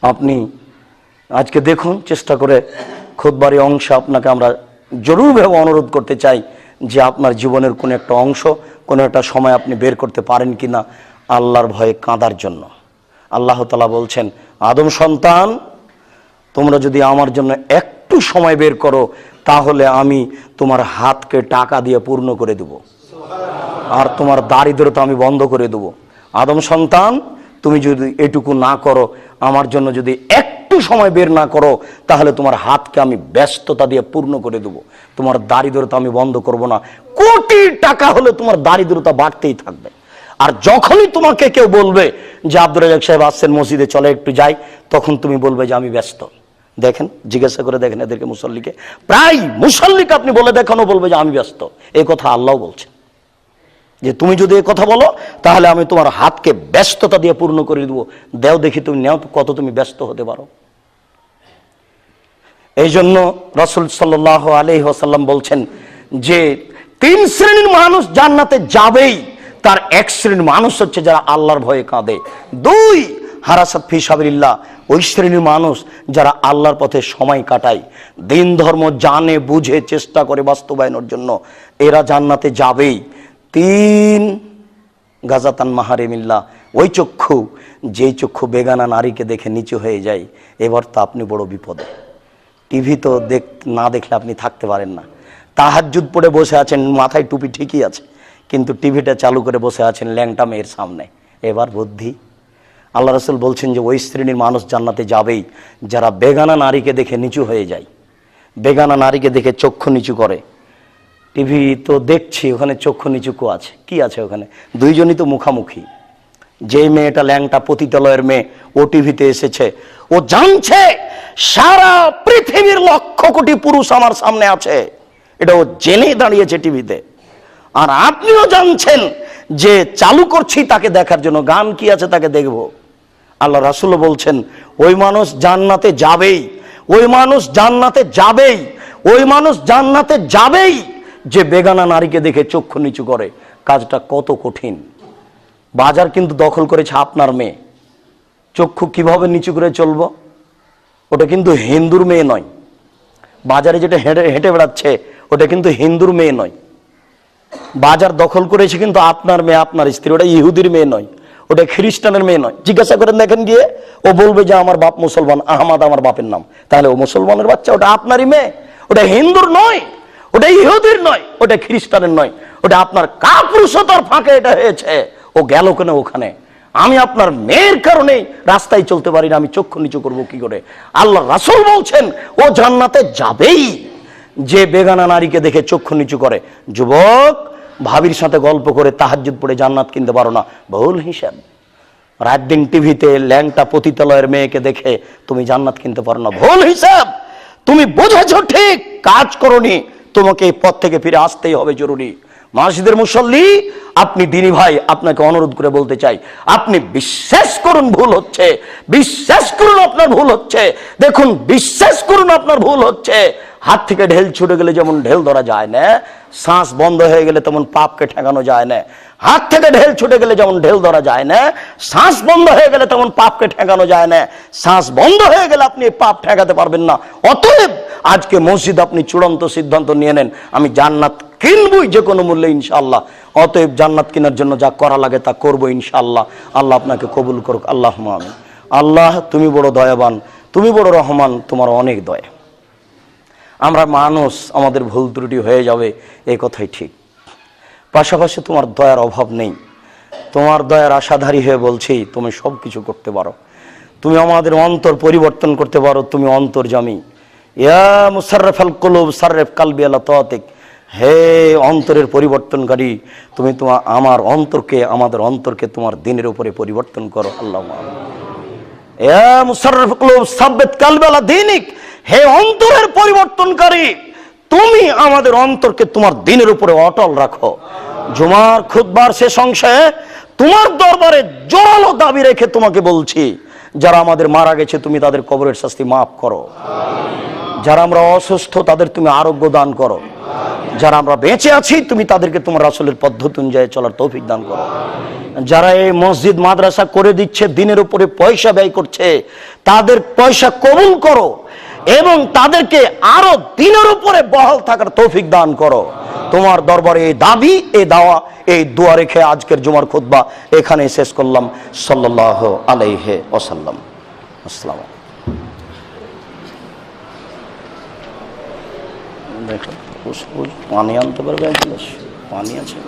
আপনি আজকে দেখুন, চেষ্টা করে খুতবার এই অংশ আপনাকে আমরা জরুরিভাবে অনুরোধ করতে চাই যে আপনার জীবনের কোনো একটা অংশ, কোনো একটা সময় আপনি বের করতে পারেন কিনা আল্লাহর ভয়ে কাঁদার জন্য। আল্লাহ তাআলা বলছেন, আদম সন্তান, তোমরা যদি আমার জন্য একটু সময় বের করো, তাহলে আমি তোমার হাতকে টাকা দিয়ে পূর্ণ করে দেব, আর তোমার দারিদ্রতা আমি বন্ধ করে দেব। আদম সন্তান, তুমি যদি এটুকু না করো, আমার জন্য যদি একটু সময় বের না করো, তাহলে তোমার হাতকে আমি ব্যস্ততা দিয়ে পূর্ণ করে দেব, তোমার দারিদ্রতা আমি বন্ধ করব না। কোটি টাকা হলে তোমার দারিদ্রতা বাড়তেই থাকবে। আর যখনই তোমাকে কেউ বলবে যে আব্দুর রাজ্জাক সাহেব আসছেন মসজিদে, চলে একটু যাই, তখন তুমি বলবে যে আমি ব্যস্ত। দেখেন, জিজ্ঞাসা করে দেখেন এদেরকে, মুসল্লিকে, প্রায় মুসল্লিকে আপনি বলে দেখানো, বলবে যে আমি ব্যস্ত। এই কথা আল্লাহ বলছেন। যে তুমি যদি এই কথা বলো তাহলে আমি তোমার হাতকে ব্যস্ততা দিয়ে পূর্ণ করে দেবো। দেও দেখি তুমি নেও কত তুমি ব্যস্ত হতে পারো। এই জন্য রাসূল সাল্লাল্লাহু আলাইহি ওয়াসাল্লাম বলছেন যে 3 শ্রেণীর মানুষ জান্নাতে যাবেই। তার 1 শ্রেণীর মানুষ হচ্ছে যারা আল্লাহর ভয়ে কাঁদে। 2 হারাসাত ফি সাবিলিল্লাহ, ওই শ্রেণীর মানুষ যারা আল্লাহর পথে সময় কাটায়, দিন ধর্ম জানে বুঝে চেষ্টা করে বাস্তবায়নের জন্য, এরা জান্নাতে যাবেই। 3 গাজাতান মাহারিমিল্লাহ, ওই চক্ষু, যেই চক্ষু বেগানা নারীকে দেখে নিচু হয়ে যায়, এবার তো আপনি বড় বিপদে। টিভি তো না দেখলে আপনি থাকতে পারেন না। তাহাজ্জুদ পড়ে বসে আছেন, মাথায় টুপি ঠিকই আছে, কিন্তু টিভিটা চালু করে বসে আছেন ল্যাংটা মেয়ের সামনে, এবার বুদ্ধি। আল্লাহ রাসূল বলছেন যে ওই শ্রেণীর মানুষ জান্নাতে যাবেই যারা বেগানা নারীকে দেখে নিচু হয়ে যায়, বেগানা নারীকে দেখে চক্ষু নিচু করে। টিভি তো দেখছি, ওখানে চক্ষু নিচু আছে, কি আছে ওখানে? দুইজনই তো মুখামুখি। যে মেয়েটা ল্যাংটা পতিতালয়ের মেয়ে, ও টিভিতে এসেছে, ও জানছে সারা পৃথিবীর লক্ষ কোটি পুরুষ আমার সামনে আছে, এটা ও জেনে দাঁড়িয়েছে টিভিতে। আর আপনিও জানছেন যে চালু করছি তাকে দেখার জন্য, গান কি আছে তাকে দেখব। আল্লাহ রাসূল বলছেন ওই মানুষ জান্নাতে যাবেই, ওই মানুষ জান্নাতে যাবেই, ওই মানুষ জান্নাতে যাবেই যে বেগানা নারীকে দেখে চক্ষু নিচু করে। কাজটা কত কঠিন। বাজার কিন্তু দখল করেছে আপনার মেয়ে, চক্ষু কিভাবে নিচু করে চলবো? ওটা কিন্তু হিন্দুর মেয়ে নয়। বাজারে যেটা হেঁটে বেড়াচ্ছে ওটা কিন্তু হিন্দুর মেয়ে নয়। বাজার দখল করেছে কিন্তু আপনার মেয়ে, আপনার স্ত্রী, ওটা ইহুদির মেয়ে নয়, ওটা খ্রিস্টানের মেয়ে নয়। জিজ্ঞাসা করেন দেখেন গিয়ে, ও বলবে যে আমার বাপ মুসলমান, আহমদ আমার বাপের নাম, তাহলে ও মুসলমানের বাচ্চা, ওটা আপনারই মেয়ে, ওটা হিন্দুর নয়, ওটা ইহুদির নয়, ওটা খ্রিস্টানের নয়, ওটা আপনার কাপুরুষতার ফাঁকে এটা হয়েছে। ও গেল কেন ওখানে? আমি আপনার মেয়ের কারণে রাস্তায় চলতে পারি না, আমি চক্ষু নিচু করবো কি করে? আল্লাহ রাসূল বলছেন ও জান্নাতে যাবেই যে বেগানা নারীকে দেখে চক্ষু নিচু করে। যুবক, ভাবির সাথে গল্প করে তাহাজ্জুদ পড়ে জান্নাত কিনতে পারো না, ভুল হিসাব। রাত দিন টিভিতে ল্যাংটা পতিতালয়ের মেয়েকে দেখে তুমি জান্নাত কিনতে পারো না, ভুল হিসাব। তুমি বুঝেছো ঠিক, কাজ করোনি, তোমাকে এই পথ থেকে ফিরে আসতেই হবে, জরুরি। মসজিদের মুসল্লি, আপনি দিনী ভাই, আপনাকে অনুরোধ করে বলতে চাই, আপনি বিশ্বাস করুন ভুল হচ্ছে, বিশ্বাস করুন আপনার ভুল হচ্ছে। দেখুন, বিশ্বাস করুন আপনার ভুল হচ্ছে। হাত থেকে ঢেল ছুটে গেলে যেমন ঢেল ধরা যায় না, শ্বাস বন্ধ হয়ে গেলে তেমন পাপকে ঠেকানো যায় না। হাত থেকে ঢেল ছুটে গেলে যেমন ঢেল ধরা যায় না, শ্বাস বন্ধ হয়ে গেলে তেমন পাপকে ঠেকানো যায় না। শ্বাস বন্ধ হয়ে গেলে আপনি পাপ ঠেকাতে পারবেন না। অতএব আজকে মসজিদ আপনি চূড়ান্ত সিদ্ধান্ত নিয়ে নেন, আমি জান্নাত কিনবই যে কোনো মূল্যে ইনশাআল্লাহ। অতএব জান্নাত কেনার জন্য যা করা লাগে তা করবো ইনশাআল্লাহ। আল্লাহ আপনাকে কবুল করুক, আল্লাহুম্মা আমিন। আল্লাহ, তুমি বড় দয়াবান, তুমি বড় রহমান, তোমার অনেক দয়া। আমরা মানুষ, আমাদের ভুল ত্রুটি হয়ে যাবে, এই কথাই ঠিক। পাশাপাশি তোমার দয়ার অভাব নেই। তোমার দয়ার আশাধারী হয়ে বলছি, তুমি সব কিছু করতে পারো, তুমি আমাদের অন্তর পরিবর্তন করতে পারো, তুমি অন্তর্যামী। ইয়া মুসাররিফাল কুলুব সাররিফ কলবি আলা তাআতিক, হে অন্তরের পরিবর্তনকারী, তুমি আমাদের অন্তরকে তোমার দ্বীনের উপরে পরিবর্তন করো, আল্লাহুম্মা আমিন। ইয়া মুসাররিফাল কুলুব সাব্বিত কলবি আলা দীনিক, হে অন্তরের পরিবর্তনকারী, তুমি আমাদের অন্তরকে তোমার দ্বীনের উপরে অটল রাখো। জুমার খুতবার শেষ অংশে তোমার দরবারে জোরালো দাবি রেখে তোমাকে বলছি, যারা আমাদের মারা গেছে তুমি তাদের কবরের শাস্তি মাফ করো, যারা আমরা অসুস্থ তাদের তুমি আরোগ্য দান করো, যারা আমরা বেঁচে আছি তুমি তাদেরকে তোমার রাসূলের পদ্ধতি অনুযায়ী চলার তৌফিক দান করো। যারা এই মসজিদ মাদ্রাসা করে দিচ্ছে, দিনের উপরে পয়সা ব্যয় করছে, তাদের পয়সা কবুল করো এবং তাদেরকে আরো দিনের উপরে বহাল থাকার তৌফিক দান করো। তোমার দরবারে এই দাবি, এই দাওয়া, এই দোয়া রেখে আজকের জুমার খুতবা এখানে শেষ করলাম। সাল্লাল্লাহু আলাইহি ওয়াসাল্লাম। আসসালামু আলাইকুম। দেখো পানি আনতে পারবে? পানি আছে?